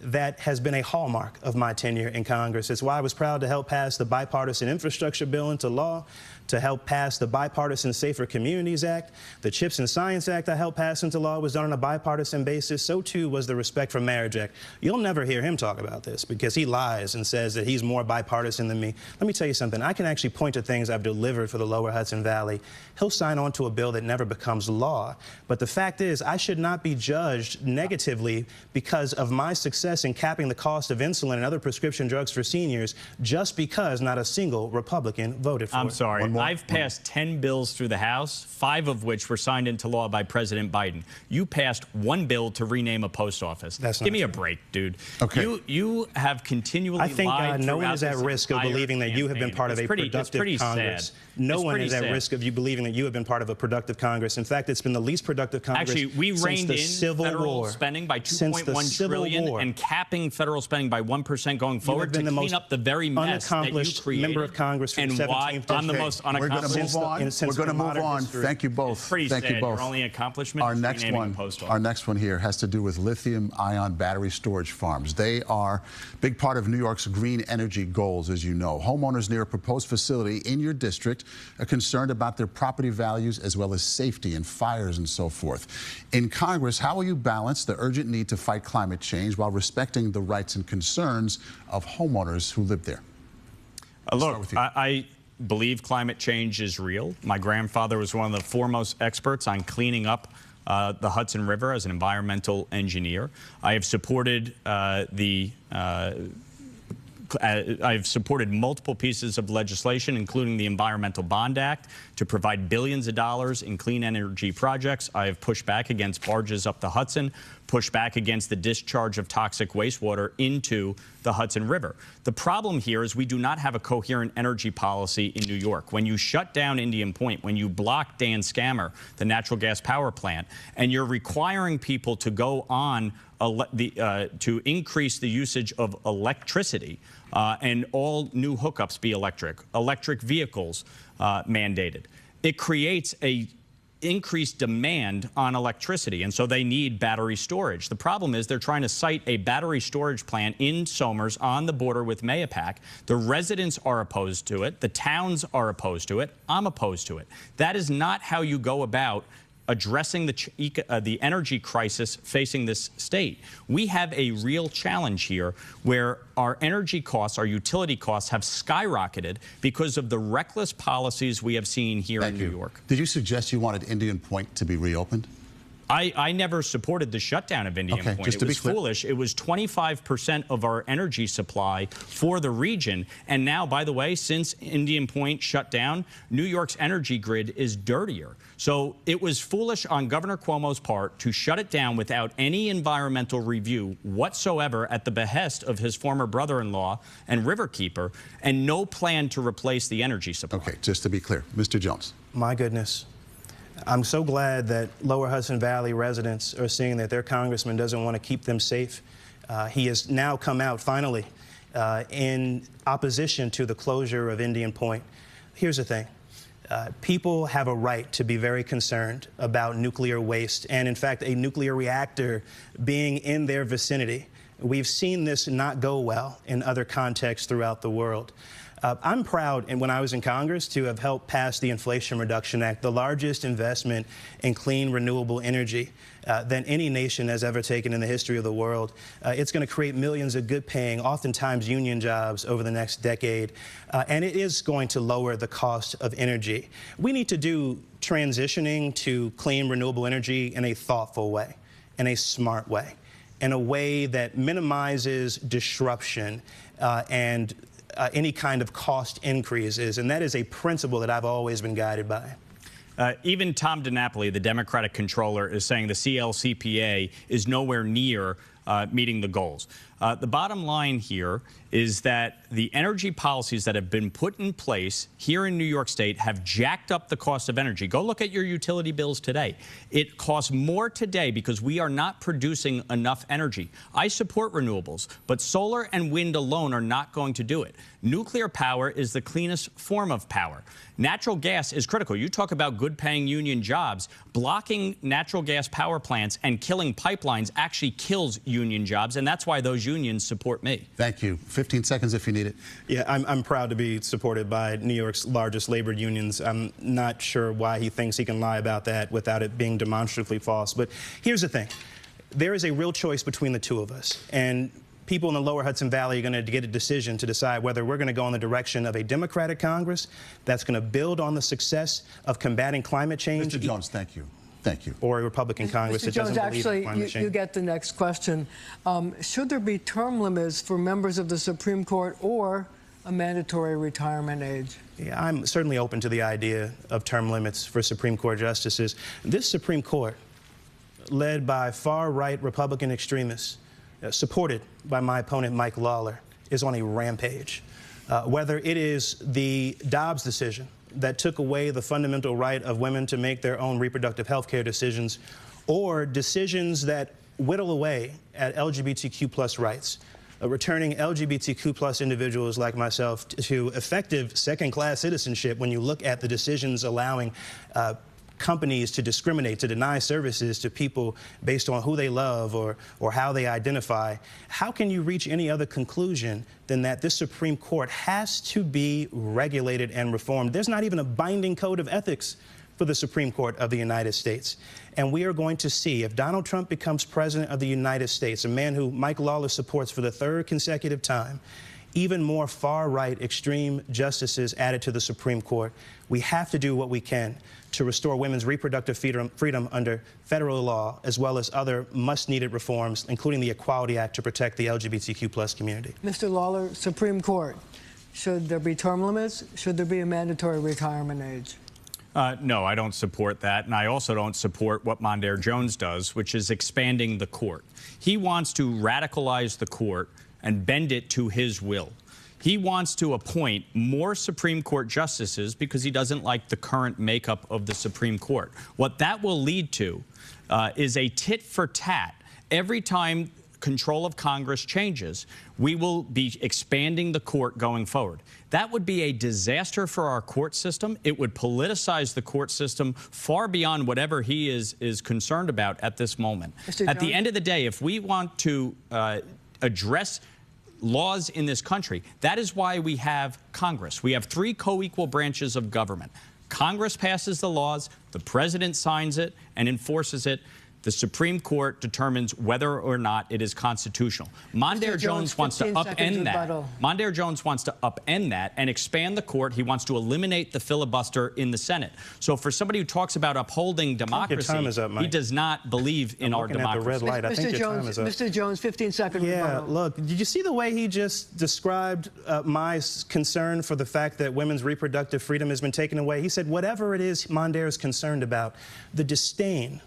that has been a hallmark of my tenure in Congress. It's why I was proud to help pass the bipartisan infrastructure bill into law, to help pass the bipartisan Safer Communities Act. The CHIPS and Science Act I helped pass into law was done on a bipartisan basis. So, too, was the Respect for Marriage Act. You'll never hear him talk about this because he lies and says that he's more bipartisan than me. Let me tell you something. I can actually point to things I've delivered for the Lower Hudson Valley. He'll sign on to a bill that never becomes law. But the fact is, I should not be judged negatively because of my success in capping the cost of insulin and other prescription drugs for seniors just because not a single Republican voted for it. I'm sorry. I've passed 10 bills through the House, 5 of which were signed into law by President Biden. You passed 1 bill to rename a post office. Give me a break, dude. Okay. You have continually lied. I think no one is at risk of believing that you have been part of a productive Congress. No one is at risk of you believing that you have been part of a productive Congress. In fact, it's been the least productive Congress since the Civil War. Actually, we reined in federal spending by $2.1 trillion and capping federal spending by 1% going forward to clean up the very mess that you created. Member of Congress from and the 17th why I'm the most unaccomplished. We're going to move on. Thank you both. It's pretty Thank sad. you both. Your only accomplishment our is next renaming one, a post office. Our next one here has to do with lithium-ion battery storage farms. They are a big part of New York's green energy goals, as you know. Homeowners near a proposed facility in your district are concerned about their property values as well as safety and fires and so forth. In Congress, how will you balance the urgent need to fight climate change while respecting the rights and concerns of homeowners who live there? Look, I believe climate change is real. My grandfather was one of the foremost experts on cleaning up the Hudson River as an environmental engineer. I have supported I've supported multiple pieces of legislation, including the Environmental Bond Act, to provide billions of dollars in clean energy projects. I have pushed back against barges up the Hudson, pushed back against the discharge of toxic wastewater into the Hudson River. The problem here is we do not have a coherent energy policy in New York. When you shut down Indian Point, when you block Dan Scammer, the natural gas power plant, and you're requiring people to go on to increase the usage of electricity and all new hookups be electric vehicles mandated. It creates a increased demand on electricity, and so they need battery storage. The problem is they're trying to site a battery storage plant in Somers on the border with Mahopac. The residents are opposed to it. The towns are opposed to it. I'm opposed to it. That is not how you go about addressing the energy crisis facing this state. We have a real challenge here where our energy costs, our utility costs have skyrocketed because of the reckless policies we have seen here in New York. Did you suggest you wanted Indian Point to be reopened? I never supported the shutdown of Indian Point. Just to be clear. It was foolish. It was 25% of our energy supply for the region. And now, by the way, since Indian Point shut down, New York's energy grid is dirtier. So it was foolish on Governor Cuomo's part to shut it down without any environmental review whatsoever at the behest of his former brother-in-law and riverkeeper, and no plan to replace the energy supply. Okay, just to be clear, Mr. Jones. My goodness. I'm so glad that Lower Hudson Valley residents are seeing that their congressman doesn't want to keep them safe. He has now come out, finally, in opposition to the closure of Indian Point. Here's the thing. People have a right to be very concerned about nuclear waste and, in fact, a nuclear reactor being in their vicinity. We've seen this not go well in other contexts throughout the world. I'm proud, and when I was in Congress, to have helped pass the Inflation Reduction Act, the largest investment in clean, renewable energy than any nation has ever taken in the history of the world. It's going to create millions of good-paying, oftentimes union jobs over the next decade, and it is going to lower the cost of energy. We need to do transitioning to clean, renewable energy in a thoughtful way, in a smart way, in a way that minimizes disruption and any kind of cost increases, and that is a principle that I've always been guided by. Even Tom DiNapoli, the Democratic controller, is saying the CLCPA is nowhere near meeting the goals. The bottom line here is that the energy policies that have been put in place here in New York State have jacked up the cost of energy. Go look at your utility bills today. It costs more today because we are not producing enough energy. I support renewables, but solar and wind alone are not going to do it. Nuclear power is the cleanest form of power. Natural gas is critical. You talk about good-paying union jobs. Blocking natural gas power plants and killing pipelines actually kills union jobs, and that's why those unions support me. Thank you. 15 seconds if you need it. Yeah, I'm proud to be supported by New York's largest labor unions. I'm not sure why he thinks he can lie about that without it being demonstrably false. But here's the thing. There is a real choice between the two of us. And people in the Lower Hudson Valley are going to get a decision to decide whether we're going to go in the direction of a Democratic Congress that's going to build on the success of combating climate change. Mr. Jones, thank you. Thank you. Or a Republican Congress that doesn't believe in climate change. You get the next question. Should there be term limits for members of the Supreme Court or a mandatory retirement age? Yeah, I'm certainly open to the idea of term limits for Supreme Court justices. This Supreme Court, led by far-right Republican extremists, supported by my opponent Mike Lawler, is on a rampage. Whether it is the Dobbs decision that took away the fundamental right of women to make their own reproductive health care decisions, or decisions that whittle away at LGBTQ+ rights, returning LGBTQ+ individuals like myself to effective second-class citizenship when you look at the decisions allowing companies to discriminate, to deny services to people based on who they love or how they identify. How can you reach any other conclusion than that this Supreme Court has to be regulated and reformed? There's not even a binding code of ethics for the Supreme Court of the United States. And we are going to see, if Donald Trump becomes president of the United States, a man who Mike Lawler supports for the third consecutive time, even more far-right extreme justices added to the Supreme Court. We have to do what we can to restore women's reproductive freedom under federal law, as well as other much-needed reforms, including the Equality Act to protect the LGBTQ+ community. Mr. Lawler, Supreme Court, should there be term limits? Should there be a mandatory retirement age? No, I don't support that, and I also don't support what Mondaire Jones does, which is expanding the court. He wants to radicalize the court and bend it to his will. He wants to appoint more Supreme Court justices because he doesn't like the current makeup of the Supreme Court. What that will lead to is a tit for tat. Every time control of Congress changes, we will be expanding the court going forward. That would be a disaster for our court system. It would politicize the court system far beyond whatever he is concerned about at this moment. At the end of the day, if we want to address laws in this country, that is why we have Congress. We have three co-equal branches of government. Congress passes the laws, the president signs it and enforces it. The Supreme Court determines whether or not it is constitutional. Mondaire Jones wants to upend that. Mondaire Jones wants to upend that and expand the court. He wants to eliminate the filibuster in the Senate. So for somebody who talks about upholding democracy, he does not believe in our democracy. At the red light. I think your time is up. Mr. Jones, 15-second rebuttal. Look, did you see the way he just described my concern for the fact that women's reproductive freedom has been taken away? He said whatever it is Mondaire is concerned about, the disdain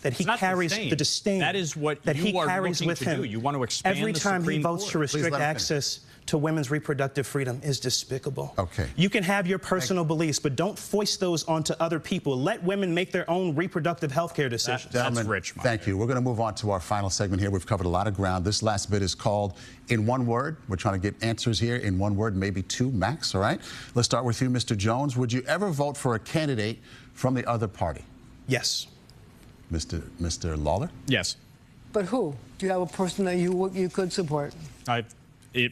that he carries the disdain that is what that you he are carries looking with to him do. You want to expand every the time Supreme he votes Court. to restrict Please let him access to women's reproductive freedom is despicable. Okay. You can have your personal beliefs, but don't foist those onto other people. Let women make their own reproductive health care decisions. Gentlemen, That's rich, thank you. We're going to move on to our final segment here. We've covered a lot of ground. This last bit is called In One Word. We're trying to get answers here in one word, maybe two max, all right? Let's start with you, Mr. Jones. Would you ever vote for a candidate from the other party? Yes. Mr. Lawler? Yes. But who? Do you have a person that you could support?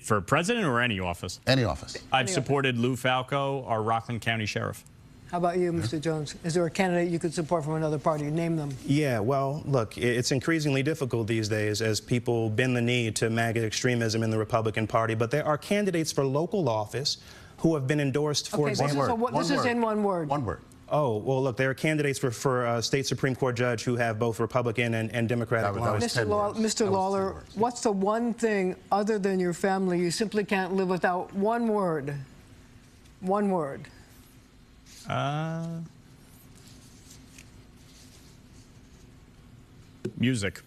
For president or any office? Any office. I've supported Lou Falco, our Rockland County Sheriff. How about you, Mr. Jones? Is there a candidate you could support from another party? Name them. Yeah, well, look, it's increasingly difficult these days as people bend the knee to MAGA extremism in the Republican Party, but there are candidates for local office who have been endorsed, for example. This is in one word. One word. Oh, well, look, there are candidates for state Supreme Court judge who have both Republican and Democratic lines. Mr. Lawler, what's the one thing other than your family you simply can't live without? One word. One word. Music.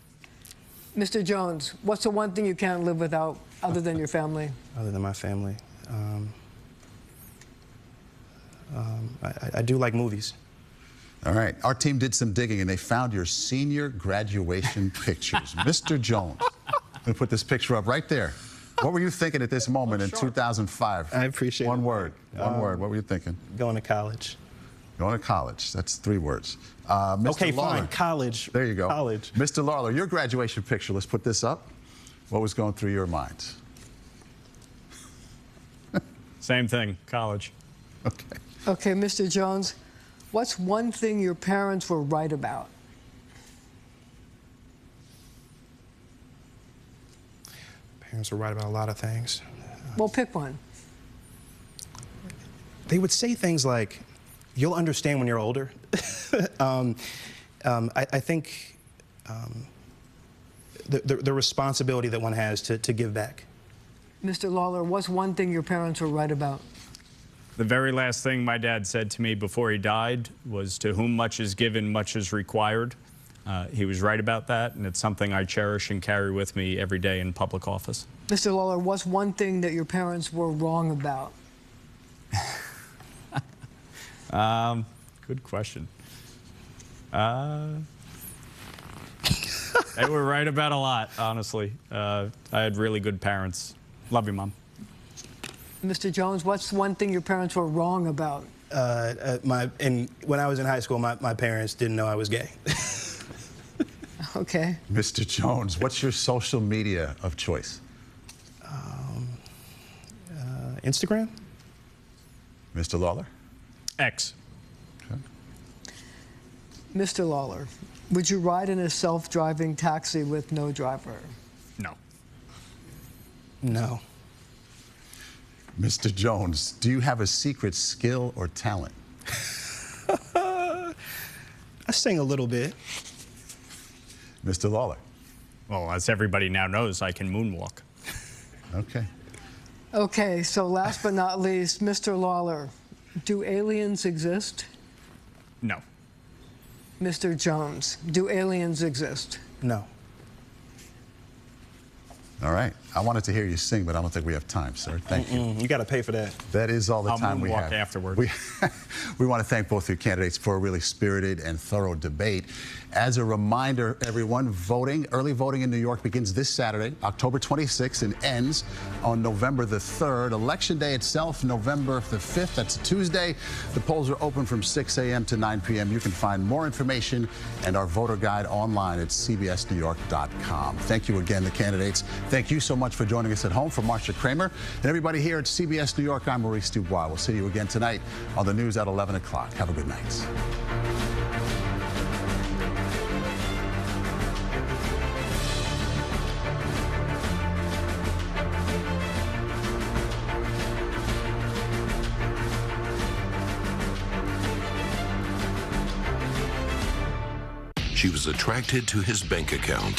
Mr. Jones, what's the one thing you can't live without other than your family? Other than my family. I do like movies. All right. Our team did some digging, and they found your senior graduation pictures. Mr. Jones, I'm going to put this picture up right there. What were you thinking at this moment in 2005? I appreciate it. One word. One word. What were you thinking? Going to college. Going to college. That's 3 words. Mr. Okay, Lawler, fine. College. There you go. College. Mr. Lawler, your graduation picture. Let's put this up. What was going through your mind? Same thing, college. Okay. Okay, Mr. Jones, what's one thing your parents were right about? Parents were right about a lot of things. Well, pick one. They would say things like, "You'll understand when you're older." I think the responsibility that one has to give back. Mr. Lawler, what's one thing your parents were right about? The very last thing my dad said to me before he died was, "To whom much is given, much is required." He was right about that, and it's something I cherish and carry with me every day in public office. Mr. Lawler, what's one thing that your parents were wrong about? Good question. They were right about a lot, honestly. I had really good parents. Love you, Mom. Mr. Jones, what's one thing your parents were wrong about? When I was in high school, my parents didn't know I was gay. Okay. Mr. Jones, what's your social media of choice? Instagram. Mr. Lawler? X. Okay. Mr. Lawler, would you ride in a self-driving taxi with no driver? No. No. Mr. Jones, do you have a secret skill or talent? I sing a little bit. Mr. Lawler? Well, as everybody now knows, I can moonwalk. Okay. Okay, so last but not least, Mr. Lawler, do aliens exist? No. Mr. Jones, do aliens exist? No. All right. I wanted to hear you sing, but I don't think we have time, sir. Thank you. You got to pay for that. That is all the time we have. I'll moonwalk afterward. We want to thank both your candidates for a really spirited and thorough debate. As a reminder, everyone, early voting in New York begins this Saturday, October 26th, and ends on November the 3rd. Election day itself, November the 5th. That's a Tuesday. The polls are open from 6 a.m. to 9 p.m. You can find more information and our voter guide online at cbsnewyork.com. Thank you again, the candidates. Thank you so much for joining us at home. For Marsha Kramer and everybody here at CBS New York, I'm Maurice Dubois. We'll see you again tonight on the news at 11 o'clock. Have a good night. She was attracted to his bank account.